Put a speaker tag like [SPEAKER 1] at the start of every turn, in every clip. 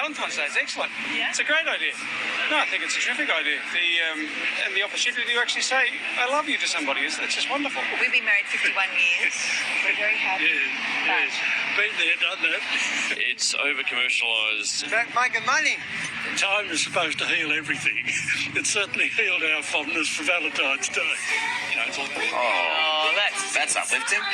[SPEAKER 1] Valentine's Day is excellent.
[SPEAKER 2] Yeah.
[SPEAKER 1] It's a great idea. No, I think it's a terrific idea. And the opportunity to actually say I love you to somebody is just wonderful.
[SPEAKER 2] We've been married 51 years. We're very happy.
[SPEAKER 3] Yes. Been there, done that.
[SPEAKER 4] It's over-commercialised.
[SPEAKER 5] About making money.
[SPEAKER 3] Time is supposed to heal everything. It certainly healed our fondness for Valentine's Day.
[SPEAKER 2] Oh,
[SPEAKER 4] That's uplifting.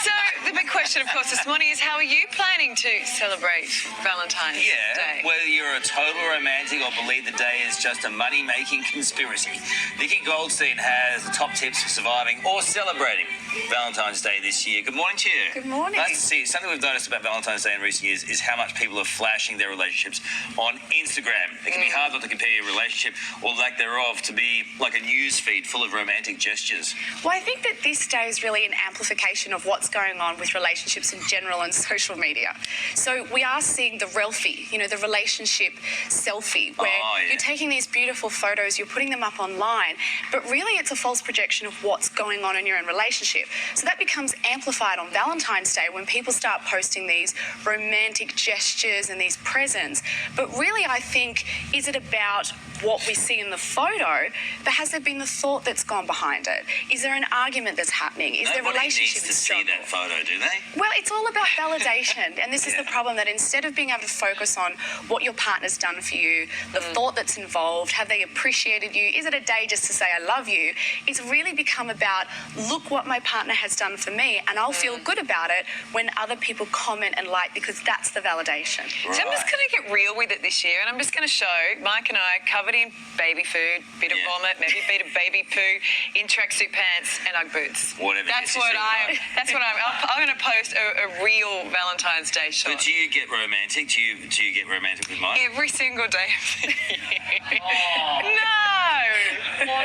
[SPEAKER 2] So the big question, of course, this morning is how are you planning to celebrate Valentine's Day?
[SPEAKER 4] Whether you're a total romantic or believe the day is just a money-making conspiracy, Nikki Goldstein has the top tips for surviving or celebrating Valentine's Day this year. Good morning to you.
[SPEAKER 2] Good morning.
[SPEAKER 4] Nice to see you. Something we've noticed about Valentine's Day in recent years is how much people are flashing their relationships on Instagram. It can be hard not to compare your relationship or lack thereof to be like a news feed full of romantic gestures.
[SPEAKER 6] Well, I think that this day is really an amplification of what's going on with relationships in general and social media. So we are seeing the relfie, the relationship selfie, where you're taking these beautiful photos, you're putting them up online, but really it's a false projection of what's going on in your own relationship. So that becomes amplified on Valentine's Day when people start posting these romantic gestures and these presents. But really, I think, is it about what we see in the photo, but has there been the thought that's gone behind it? Is there an argument that's happening? Is there relationship
[SPEAKER 4] needs to see that photo, do they?
[SPEAKER 6] Well, it's all about validation, and this is the problem, that instead of being able to focus on what your partner's done for you, the thought that's involved, have they appreciated you, is it a day just to say I love you, it's really become about, look what my partner has done for me, and I'll feel good about it when other people comment and like, because that's the validation.
[SPEAKER 2] Right. So I'm just going to get real with it this year, and I'm just going to show Mike and I covered in baby food, bit of vomit, maybe a bit of baby poo, in tracksuit pants and Ugg boots.
[SPEAKER 4] Whatever.
[SPEAKER 2] That's what I'm going to post a real Valentine's Day shot.
[SPEAKER 4] But do you get romantic? Do you get romantic with Mike?
[SPEAKER 2] Every single day of the year. No.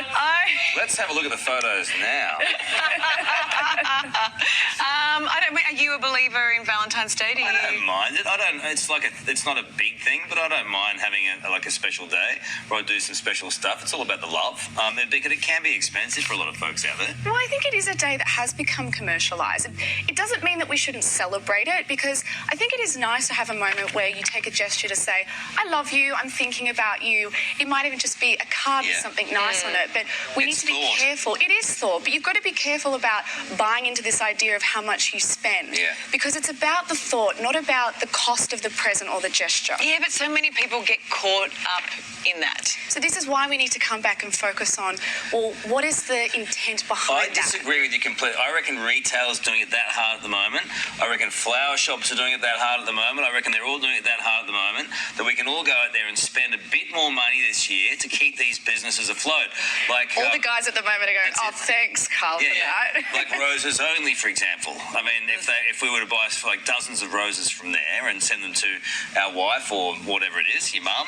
[SPEAKER 4] Let's have a look at the photos now.
[SPEAKER 2] Are you a believer in Valentine's Day?
[SPEAKER 4] I don't mind it. It's not a big thing, but I don't mind having a special day where I do some special stuff. It's all about the love. It can be expensive for a lot of folks out there.
[SPEAKER 6] Well, I think it is a day that has become commercialised. It doesn't mean that we shouldn't celebrate it, because I think it is nice to have a moment where you take a gesture to say, I love you, I'm thinking about you. It might even just be a card with something nice on it, but we need to be careful. It is thought, but you've got to be careful about buying into this idea of how much you spend, because it's about the thought, not about the cost of the present or the gesture.
[SPEAKER 2] Yeah, but so many people get caught up in that.
[SPEAKER 6] So this is why we need to come back and focus on, well, what is the intent behind that?
[SPEAKER 4] I disagree with you completely. I reckon retail's doing it that hard at the moment. I reckon flower shops are doing it that hard at the moment. I reckon they're all doing it that hard at the moment, that we can all go out there and spend a bit more money this year to keep these businesses afloat. Like
[SPEAKER 6] all the guys at the moment are going, thanks, Carl, for that.
[SPEAKER 4] Like Roses Only, for example. I mean, if we were to buy dozens of roses from there and send them to our wife or whatever it is, your mum.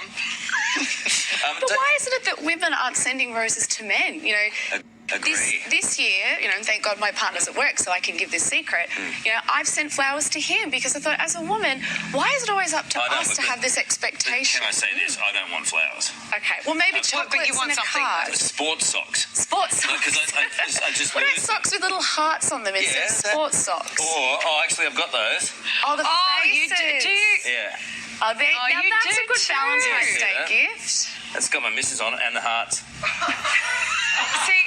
[SPEAKER 6] But why isn't it that women aren't sending roses to men? This year, and thank God my partner's at work so I can give this secret, I've sent flowers to him because I thought, as a woman, why is it always up to us to have this expectation?
[SPEAKER 4] Can I say this? I don't want flowers.
[SPEAKER 6] Okay, well, maybe chocolates and a card.
[SPEAKER 4] Sports socks.
[SPEAKER 6] Sports socks.
[SPEAKER 4] Because I just
[SPEAKER 6] what about socks with little hearts on them instead of sports socks?
[SPEAKER 4] Actually, I've got those.
[SPEAKER 6] Oh, the faces.
[SPEAKER 2] Do you?
[SPEAKER 4] Yeah.
[SPEAKER 6] Now that's a good Valentine's Day gift.
[SPEAKER 4] It's got my missus on it and the hearts.
[SPEAKER 2] See,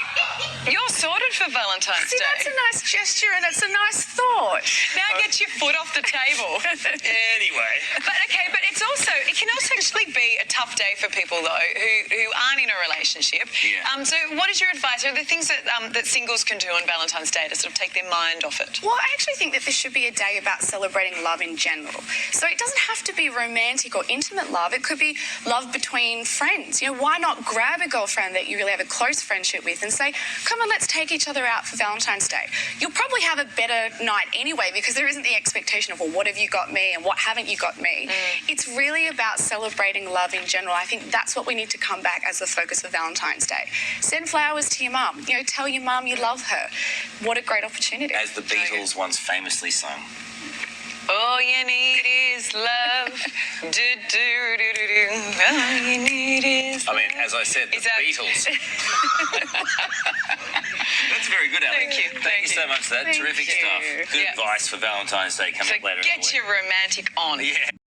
[SPEAKER 2] you're sorted for Valentine's Day.
[SPEAKER 6] That's a nice gesture and it's a nice thought.
[SPEAKER 2] Now get your foot off the table.
[SPEAKER 4] Anyway.
[SPEAKER 2] But it can also actually be a tough day for people, though, who aren't in a relationship.
[SPEAKER 4] Yeah.
[SPEAKER 2] So what is your advice? Are there things that singles can do on Valentine's Day to sort of take their mind off it?
[SPEAKER 6] Well, I actually think that this should be a day about celebrating love in general. So it doesn't have to be romantic or intimate love. It could be love between friends. Why not grab a girlfriend that you really have a close friendship with and say, come on, let's take each other out for Valentine's Day. You'll probably have a better night anyway, because there isn't the expectation of, well, what have you got me and what haven't you got me? It's really about celebrating love in general. I think that's what we need to come back as the focus of Valentine's Day. Send flowers to your mum. Tell your mum you love her. What a great opportunity.
[SPEAKER 4] As the Beatles once famously sung.
[SPEAKER 2] All you need is love. Do, do, do, do, do. All you need is love.
[SPEAKER 4] As I said, the Beatles. That's very good, Ali.
[SPEAKER 2] Thank you.
[SPEAKER 4] Thank you so much for that. Terrific stuff. Good advice for Valentine's Day coming up later in the week.
[SPEAKER 2] Get your romantic on.
[SPEAKER 4] Yeah.